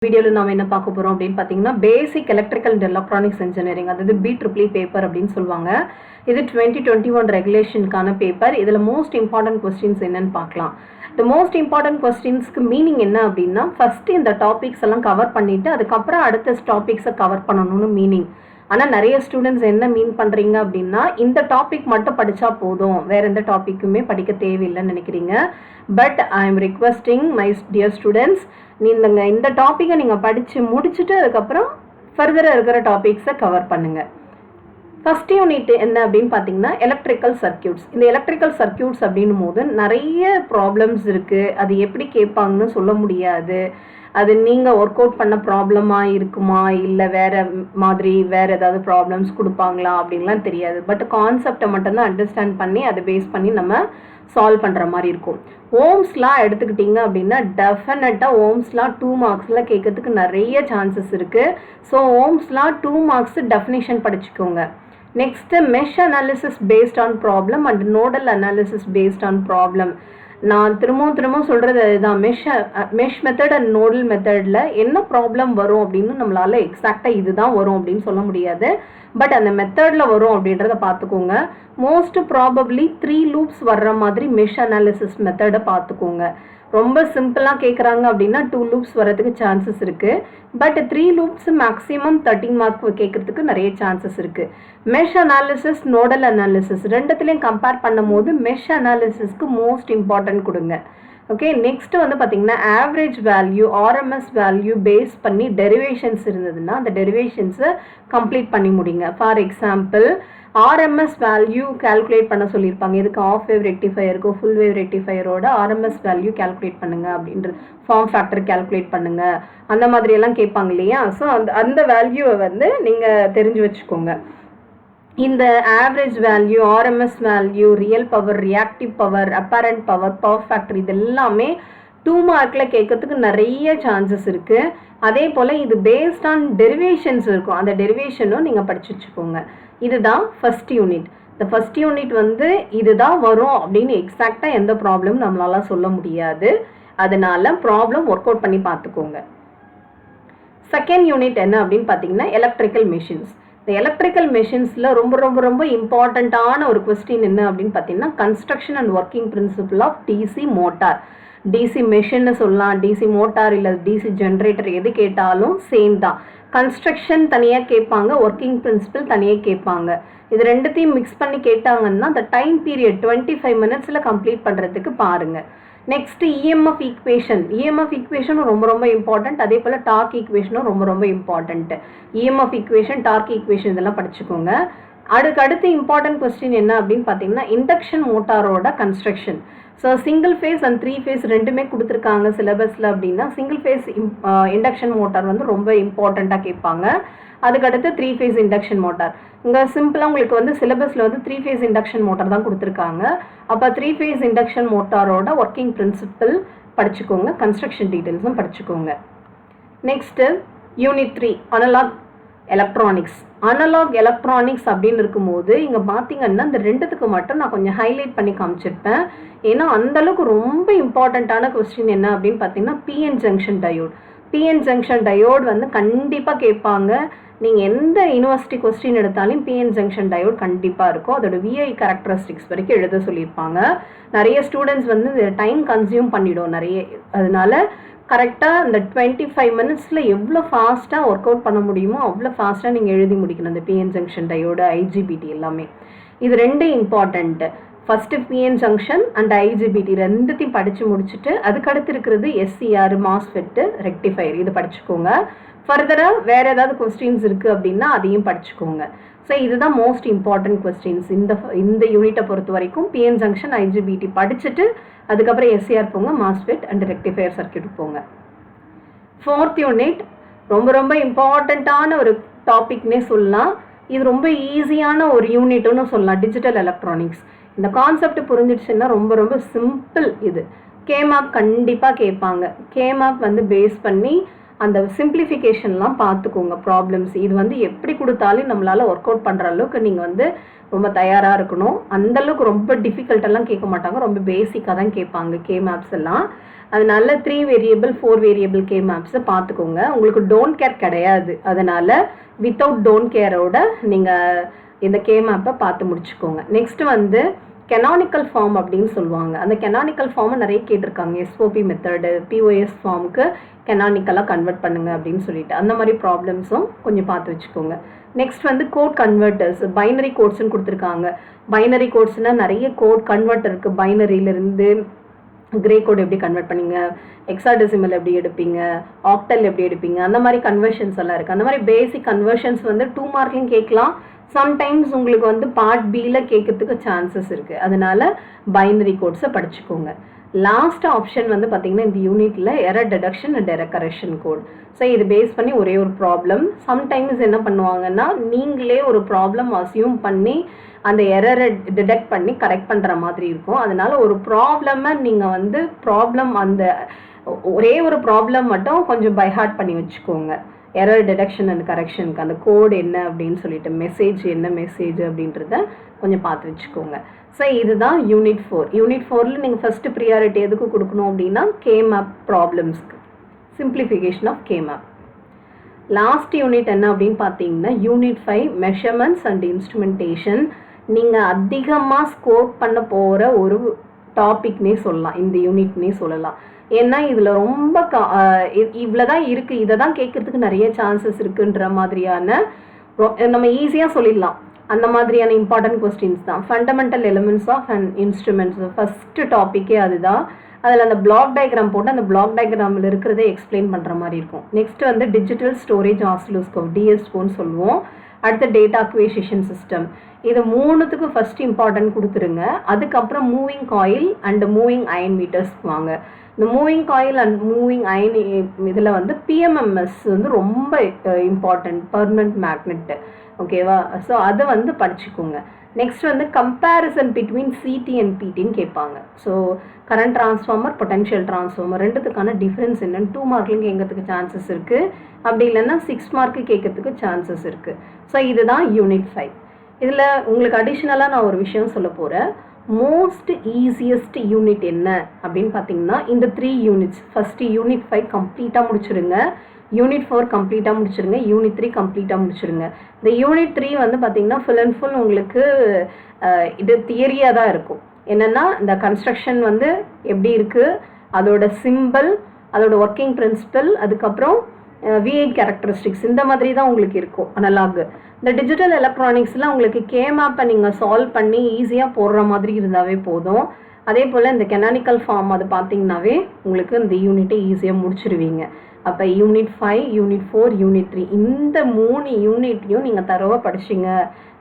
வீடியோவில் நாம் என்ன பார்க்க போகிறோம் அப்படின்னு பார்த்தீங்கன்னா பேசிக் எலக்ட்ரிக்கல் அண்ட் எலக்ட்ரானிக்ஸ் இன்ஜினியரிங், அதாவது BEE பேப்பர் அப்படின்னு சொல்லுவாங்க. இது 2021 ரெகுலேஷனுக்கான பேப்பர். இதில் மோஸ்ட் இம்பார்ட்டன்ட் கொஸ்டின்ஸ் என்னன்னு பார்க்கலாம். இந்த மோஸ்ட் இம்பார்ட்டன்ட் கொஸ்டின்ஸ்க்கு மீனிங் என்ன அப்படின்னா, ஃபர்ஸ்ட் இந்த டாபிக்ஸ் எல்லாம் கவர் பண்ணிட்டு அதுக்கப்புறம் அடுத்த டாபிக்ஸை கவர் பண்ணணும்னு மீனிங். ஆனால் நிறைய ஸ்டூடெண்ட்ஸ் என்ன மீன் பண்ணுறீங்க அப்படின்னா, இந்த டாபிக் மட்டும் படித்தா போதும், வேற எந்த டாப்பிக்குமே படிக்க தேவையில்லைன்னு நினைக்கிறீங்க. But I am requesting my dear students, நீங்கள் இந்த டாப்பிக்கை நீங்கள் படித்து முடிச்சுட்டு அதுக்கப்புறம் ஃபர்தராக இருக்கிற டாபிக்ஸை கவர் பண்ணுங்கள். ஃபர்ஸ்ட் யூனிட் என்ன அப்படின்னு பார்த்தீங்கன்னா எலக்ட்ரிக்கல் சர்க்கியூட்ஸ். இந்த எலக்ட்ரிக்கல் சர்க்கியூட்ஸ் அப்படின்னும் போது நிறைய ப்ராப்ளம்ஸ் இருக்குது. அது எப்படி கேட்பாங்கன்னு சொல்ல முடியாது. அது நீங்கள் ஒர்க் அவுட் பண்ண ப்ராப்ளமாக இருக்குமா, இல்லை வேறு மாதிரி வேறு ஏதாவது ப்ராப்ளம்ஸ் கொடுப்பாங்களா அப்படின்லாம் தெரியாது. பட் கான்செப்டை மட்டும்தான் அண்டர்ஸ்டாண்ட் பண்ணி அதை பேஸ் பண்ணி நம்ம சால்வ் பண்ணுற மாதிரி இருக்கும். ஓம்ஸ்லாம் எடுத்துக்கிட்டிங்க அப்படின்னா டெஃபினட்டாக ஓம்ஸ்லாம் 2 மார்க்ஸில் கேட்கறதுக்கு நிறைய சான்சஸ் இருக்குது. ஸோ ஓம்ஸ்லாம் 2 மார்க்ஸ் டெஃபினிஷன் படிச்சுக்கோங்க. Next mesh analysis based on problem and nodal analysis based on problem. நான் திரும்பவும் சொல்கிறது அதுதான், மெஷ் மெத்தட் அண்ட் நோடல் மெத்தடில் என்ன ப்ராப்ளம் வரும் அப்படின்னு நம்மளால் எக்ஸாக்டாக இதுதான் வரும் அப்படின்னு சொல்ல முடியாது. பட் அந்த மெத்தடில் வரும் அப்படின்றத பார்த்துக்கோங்க. மோஸ்ட் ப்ராபப்ளி 3 லூப்ஸ் வர்ற மாதிரி மெஷ் அனாலிசிஸ் மெத்தடை பார்த்துக்கோங்க. ரொம்ப சிம்பிளாக கேட்குறாங்க அப்படின்னா 2 லூப்ஸ் வரதுக்கு சான்சஸ் இருக்குது. பட் 3 லூப்ஸ் மேக்ஸிமம் 13 மார்க் கேட்குறதுக்கு நிறைய சான்சஸ் இருக்குது. மெஷ் அனாலிசிஸ், நோடல் அனாலிசிஸ் ரெண்டுத்துலேயும் கம்பேர் பண்ணும் போது மெஷ் அனாலிசிஸ்க்கு மோஸ்ட் இம்பார்ட்டன்ட் கொடுங்க. ஓகே, நெக்ஸ்ட் வந்து பார்த்தீங்கன்னா average value, RMS value base பண்ணி டெரிவேஷன்ஸ் இருந்ததுன்னா அந்த டெரிவேஷன்ஸை கம்ப்ளீட் பண்ணி முடிங்க. For example, RMS value calculate பண்ண சொல்லியிருப்பாங்க. இதுக்கு ஆஃப் வேவ் ரெக்டிஃபையருக்கோ ஃபுல் வேவ் ரெக்டிஃபையரோட ஆர்எம்எஸ் வேல்யூ கால்குலேட் பண்ணுங்க அப்படின்ற ஃபார்ம் ஃபேக்டர் கால்குலேட் பண்ணுங்க, அந்த மாதிரியெல்லாம் கேட்பாங்க இல்லையா. ஸோ அந்த வேல்யூவை வந்து நீங்கள் தெரிஞ்சு வச்சுக்கோங்க. இந்த average value, RMS value, real power, reactive power, apparent power, power factor, இது எல்லாமே 2 மார்க்கில் கேட்கறதுக்கு நிறைய சான்சஸ் இருக்குது. அதே போல் இது பேஸ்ட் ஆன் டெரிவேஷன்ஸ் இருக்கும். அந்த டெரிவேஷனும் நீங்கள் படிச்சு வச்சுக்கோங்க. இதுதான் ஃபர்ஸ்ட் யூனிட். இந்த ஃபர்ஸ்ட் யூனிட் வந்து இதுதான் வரும் அப்படின்னு எக்ஸாக்டாக எந்த ப்ராப்ளம் நம்மளால சொல்ல முடியாது. அதனால ப்ராப்ளம் ஒர்க் அவுட் பண்ணி பார்த்துக்கோங்க. செகண்ட் யூனிட் என்ன அப்படின்னு பார்த்தீங்கன்னா எலக்ட்ரிக்கல் மெஷின்ஸ். இந்த எலக்ட்ரிக்கல் மெஷின்ஸில் ரொம்ப இம்பார்ட்டண்ட்டான ஒரு கொஸ்டின் என்ன அப்படின்னு பார்த்தீங்கன்னா construction and working principle of DC motor. DC மெஷின்னு சொல்லலாம், டிசி மோட்டார் இல்லை டிசி ஜென்ரேட்டர், எது கேட்டாலும் சேம் தான். கன்ஸ்ட்ரக்ஷன் தனியாக கேட்பாங்க, ஒர்க்கிங் பிரின்சிபல் தனியாக கேட்பாங்க. இது ரெண்டுத்தையும் மிக்ஸ் பண்ணி கேட்டாங்கன்னா அந்த டைம் பீரியட் 25 மினிட்ஸில் கம்ப்ளீட் பண்ணுறதுக்கு பாருங்கள். Next EMF equation. இஎம்எஃப் ஈக்குவேஷனும் ரொம்ப இம்பார்ட்டன்ட். அதே போல் டார்க் ஈக்குவேஷனும் ரொம்ப important. EMF equation, torque equation இதெல்லாம் படிச்சுக்கோங்க. அடுத்து இம்பார்ட்டன்ட் கொஸ்டின் என்ன அப்படின்னு பார்த்தீங்கன்னா இண்டக்ஷன் மோட்டாரோட construction. So single phase and 3 phase ரெண்டுமே கொடுத்துருக்காங்க சிலபஸில் அப்படின்னா சிங்கிள் ஃபேஸ் இண்டக்ஷன் மோட்டார் வந்து ரொம்ப இம்பார்ட்டண்ட்டாக கேட்பாங்க. அதுக்கடுத்து 3 ஃபேஸ் இண்டக்ஷன் மோட்டார். இங்கே சிம்பிளாக உங்களுக்கு வந்து சிலபஸில் வந்து 3 ஃபேஸ் இண்டக்ஷன் மோட்டார் தான் கொடுத்துருக்காங்க. அப்போ 3 ஃபேஸ் இண்டக்ஷன் மோட்டாரோட ஒர்க்கிங் பிரின்சிபல் படிச்சுக்கோங்க, கன்ஸ்ட்ரக்ஷன் டீட்டெயில்ஸும் படிச்சுக்கோங்க. Next unit 3 analogue electronics. Analogue electronics அப்படின்னு இருக்கும்போது இங்கே பார்த்தீங்கன்னா இந்த ரெண்டுத்துக்கு மட்டும் நான் கொஞ்சம் ஹைலைட் பண்ணி காமிச்சிருப்பேன். ஏன்னா அந்தளவுக்கு ரொம்ப இம்பார்ட்டண்ட்டான கொஸ்டின் என்ன அப்படின்னு பார்த்தீங்கன்னா PN junction diode. PN junction diode வந்து கண்டிப்பாக கேட்பாங்க. நீங்கள் எந்த யூனிவர்சிட்டி கொஸ்டின் எடுத்தாலும் பிஎன் ஜங்ஷன் டயோட் கண்டிப்பாக இருக்கும். அதோட விஐ கேரக்டரிஸ்டிக்ஸ் வரைக்கும் எழுத சொல்லியிருப்பாங்க. நிறைய ஸ்டூடெண்ட்ஸ் வந்து டைம் கன்சியூம் பண்ணிவிடும் நிறைய. அதனால கரெக்டாக இந்த 25 மினிட்ஸில் எவ்வளோ ஃபாஸ்ட்டாக ஒர்க் அவுட் பண்ண முடியுமோ அவ்வளோ ஃபாஸ்ட்டாக நீங்கள் எழுதி முடிக்கணும். இந்த பிஎன் ஜங்ஷன் டயோட ஐஜிபிடி எல்லாமே இது ரெண்டு important. First PN junction and IGBT ரெண்டுத்தையும் படித்து முடிச்சுட்டு அதுக்கடுத்து இருக்கிறது எஸ்சிஆர், மாஸ்ஃபெட்டு, ரெக்டிஃபையர், இது படிச்சுக்கோங்க. ஃபர்தராக வேறு ஏதாவது கொஸ்டின்ஸ் இருக்குது அப்படின்னா அதையும் படிச்சுக்கோங்க. ஸோ இதுதான் மோஸ்ட் இம்பார்ட்டன்ட் கொஸ்டின்ஸ் இந்த யூனிட்டை பொறுத்த வரைக்கும். பிஎன் ஜங்ஷன், ஐஜிபிடி படிச்சுட்டு அதுக்கப்புறம் எஸ்சிஆர் போங்க, மாஸ்ஃபெட் அண்ட் ரெக்டிஃபையர் சர்க்கியூட் போங்க. ஃபோர்த் யூனிட் ரொம்ப இம்பார்ட்டண்ட்டான ஒரு டாபிக்னே சொல்லலாம். இது ரொம்ப ஈஸியான ஒரு யூனிட்னு சொல்லலாம், டிஜிட்டல் எலக்ட்ரானிக்ஸ். இந்த கான்செப்ட் புரிஞ்சிடுச்சுன்னா ரொம்ப சிம்பிள். இது கேமாப் கண்டிப்பாக கேட்பாங்க. கேமாப் வந்து பேஸ் பண்ணி அந்த சிம்பிளிஃபிகேஷன்லாம் பார்த்துக்கோங்க ப்ராப்ளம்ஸ். இது வந்து எப்படி கொடுத்தாலும் நம்மளால் ஒர்க் அவுட் பண்ணுற அளவுக்கு நீங்கள் வந்து ரொம்ப தயாராக இருக்கணும். அந்தளவுக்கு ரொம்ப டிஃபிகல்ட்டெல்லாம் கேட்க மாட்டாங்க, ரொம்ப பேசிக்காக தான் கேட்பாங்க கே மேப்ஸ் எல்லாம். அதனால 3 வேரியபிள் 4 வேரியபிள் கே மேப்ஸை பார்த்துக்கோங்க. உங்களுக்கு டோன்ட் கேர் கிடையாது, அதனால் வித்தவுட் டோன்ட் கேரோட நீங்கள் இந்த கே மேப்பை பார்த்து முடிச்சுக்கோங்க. நெக்ஸ்ட் வந்து கெனானிக்கல் ஃபார்ம் அப்படின்னு சொல்லுவாங்க. அந்த கெனானிக்கல் ஃபார்மை நிறைய கேட்டிருக்காங்க. எஸ்ஓபி மெத்தடு பிஓஎஸ் ஃபார்முக்கு கெனானிக்கலாக கன்வெர்ட் பண்ணுங்க அப்படின்னு சொல்லிட்டு அந்த மாதிரி ப்ராப்ளம்ஸும் கொஞ்சம் பார்த்து வச்சுக்கோங்க. நெக்ஸ்ட் வந்து கோட் கன்வெர்ட்டர்ஸ், பைனரி கோட்ஸ்ன்னு கொடுத்துருக்காங்க. பைனரி கோட்ஸ்னால் நிறைய கோட் கன்வெர்ட்டர் இருக்குது. பைனரியிலேருந்து கிரே கோட் எப்படி கன்வெர்ட் பண்ணீங்க, எக்ஸாடெசிமல் எப்படி எடுப்பீங்க, ஆக்டல் எப்படி எடுப்பீங்க, அந்த மாதிரி கன்வர்ஷன்ஸ் எல்லாம் இருக்குது. அந்த மாதிரி பேசிக் கன்வர்ஷன்ஸ் வந்து 2 மார்க்லையும் கேட்கலாம். சம்டைம்ஸ் உங்களுக்கு வந்து பார்ட் பியில் கேட்கறதுக்கு சான்சஸ் இருக்குது. அதனால பைனரி கோட்ஸை படிச்சுக்கோங்க. லாஸ்ட் ஆப்ஷன் வந்து பார்த்தீங்கன்னா இந்த யூனிட்டில் error detection and error correction code. So இது பேஸ் பண்ணி ஒரே ஒரு ப்ராப்ளம். சம்டைம்ஸ் என்ன பண்ணுவாங்கன்னா நீங்களே ஒரு ப்ராப்ளம் அசியூம் பண்ணி அந்த எரரை டிடெக்ட் பண்ணி கரெக்ட் பண்ணுற மாதிரி இருக்கும். அதனால ஒரு ப்ராப்ளமை நீங்கள் வந்து அந்த ஒரே ஒரு ப்ராப்ளம் மட்டும் கொஞ்சம் பைஹார்ட் பண்ணி வச்சுக்கோங்க. எரர் டிடெக்ஷன் அண்ட் கரெக்ஷனுக்கு அந்த கோட் என்ன அப்படின்னு சொல்லிட்டு மெசேஜ் என்ன மெசேஜ் அப்படின்றத கொஞ்சம் பார்த்து வச்சுக்கோங்க. ஸோ இதுதான் யூனிட் 4. யூனிட் 4ல் நீங்கள் ஃபஸ்ட்டு ப்ரியாரிட்டி எதுக்கு கொடுக்கணும் அப்படின்னா கே மேப் ப்ராப்ளம்ஸ்க்கு, simplification of K map. Last unit என்ன அப்படின்னு பார்த்தீங்கன்னா யூனிட் 5 மெஷர்மெண்ட்ஸ் அண்ட் இன்ஸ்ட்ருமெண்டேஷன். நீங்கள் அதிகமாக ஸ்கோர் பண்ண போகிற ஒரு டாபிக்னே சொல்லலாம், இந்த யூனிட்னே சொல்லலாம். ஏன்னா இதில் ரொம்ப இவ்வளோ தான் இருக்குது, இதை தான் கேட்குறதுக்கு நிறைய சான்சஸ் இருக்குன்ற மாதிரியான நம்ம ஈஸியாக சொல்லிடலாம். அந்த மாதிரியான இம்பார்ட்டன்ட் கொஸ்டின்ஸ் தான். Fundamental elements of and instruments first டாப்பிக்கே அதுதான். அதில் அந்த பிளாக் டயக்ராம் போட்டு அந்த பிளாக் டயக்ராமில் இருக்கிறதே எக்ஸ்பிளைன் பண்ணுற மாதிரி இருக்கும். நெக்ஸ்ட் வந்து டிஜிட்டல் ஸ்டோரேஜ் ஆசிலோஸ்கோப், டிஎஸ்ஓன்னு சொல்லுவோம். அடுத்த டேட்டா அக்விசிஷன் சிஸ்டம். இது 3த்துக்கு ஃபஸ்ட் இம்பார்ட்டன்ட் கொடுத்துருங்க. அதுக்கப்புறம் moving coil and moving iron meters வாங்க. இந்த moving coil and moving iron இதில் வந்து பிஎம்எம்எஸ் வந்து ரொம்ப இம்பார்ட்டன்ட், பர்மனன்ட் மேக்னெட்டு. ஓகேவா? ஸோ அதை வந்து படிச்சுக்கோங்க. நெக்ஸ்ட் வந்து கம்பேரிசன் பிட்வீன் சிடி அண்ட் பிடின்னு கேட்பாங்க. So current transformer, potential transformer ரெண்டுத்துக்கான டிஃப்ரென்ஸ் என்னன்னு 2 மார்க்லையும் கேட்கறதுக்கு சான்சஸ் இருக்குது. அப்படி இல்லைன்னா 6 மார்க்கு கேட்கறதுக்கு சான்சஸ் இருக்குது. ஸோ இதுதான் யூனிட் 5. இதில் உங்களுக்கு அடிஷ்னலாக நான் ஒரு விஷயம் சொல்ல போகிறேன். மோஸ்ட் ஈஸியஸ்ட் யூனிட் என்ன அப்படின்னு பார்த்தீங்கன்னா இந்த 3 யூனிட்ஸ். ஃபஸ்ட்டு யூனிட் 5 கம்ப்ளீட்டாக முடிச்சுருங்க, யூனிட் 4 கம்ப்ளீட்டாக முடிச்சுருங்க, யூனிட் 3 கம்ப்ளீட்டாக முடிச்சுருங்க. இந்த யூனிட் 3 வந்து பார்த்தீங்கன்னா ஃபுல் அண்ட் ஃபுல் உங்களுக்கு இது தியரியாக தான் இருக்கும். என்னென்னா இந்த கன்ஸ்ட்ரக்ஷன் வந்து எப்படி இருக்குது, அதோட சிம்பிள், அதோட ஒர்க்கிங் பிரின்சிபல், அதுக்கப்புறம் விஐ கேரக்டரிஸ்டிக்ஸ், இந்த மாதிரி தான் உங்களுக்கு இருக்கும் அனலாக். இந்த டிஜிட்டல் எலக்ட்ரானிக்ஸில் உங்களுக்கு கே மேப்பை நீங்கள் சால்வ் பண்ணி ஈஸியாக போடுற மாதிரி இருந்தாவே போதும். அதே போல் இந்த கெனானிக்கல் ஃபார்ம் அது பார்த்தீங்கன்னாவே உங்களுக்கு இந்த யூனிட்டை ஈஸியாக முடிச்சிருவீங்க. அப்போ யூனிட் 5, யூனிட் 4, யூனிட் 3 இந்த 3 யூனிட்டையும் நீங்கள் தரவாக படிச்சிங்க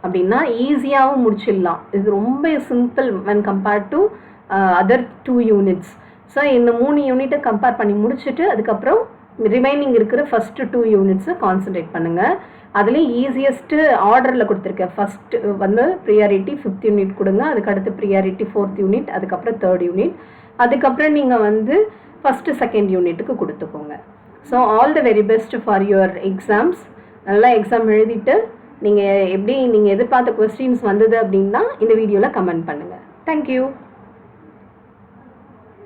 அப்படின்னா ஈஸியாகவும் முடிச்சிடலாம். இது ரொம்ப simple when compared to other 2 units. So இந்த 3 யூனிட்டை கம்பேர் பண்ணி முடிச்சுட்டு அதுக்கப்புறம் ரிமைனிங் இருக்கிற ஃபஸ்ட்டு 2 யூனிட்ஸை கான்சன்ட்ரேட் பண்ணுங்கள். அதுலேயும் ஈஸியஸ்ட்டு ஆர்டரில் கொடுத்துருக்கேன். ஃபஸ்ட்டு வந்து ப்ரியாரிட்டி 5th யூனிட் கொடுங்க, அதுக்கடுத்து ப்ரியாரிட்டி 4th யூனிட், அதுக்கப்புறம் 3rd யூனிட், அதுக்கப்புறம் நீங்கள் வந்து ஃபஸ்ட்டு 2nd யூனிட்டுக்கு கொடுத்துக்கோங்க. So all the very best for your exams. நல்லா எக்ஸாம் எழுதிட்டு நீங்கள் எப்படி நீங்கள் எதிர்பார்த்த கொஸ்டின்ஸ் வந்தது அப்படின்னா இந்த வீடியோவில் கமெண்ட் பண்ணுங்கள். தேங்க்யூ.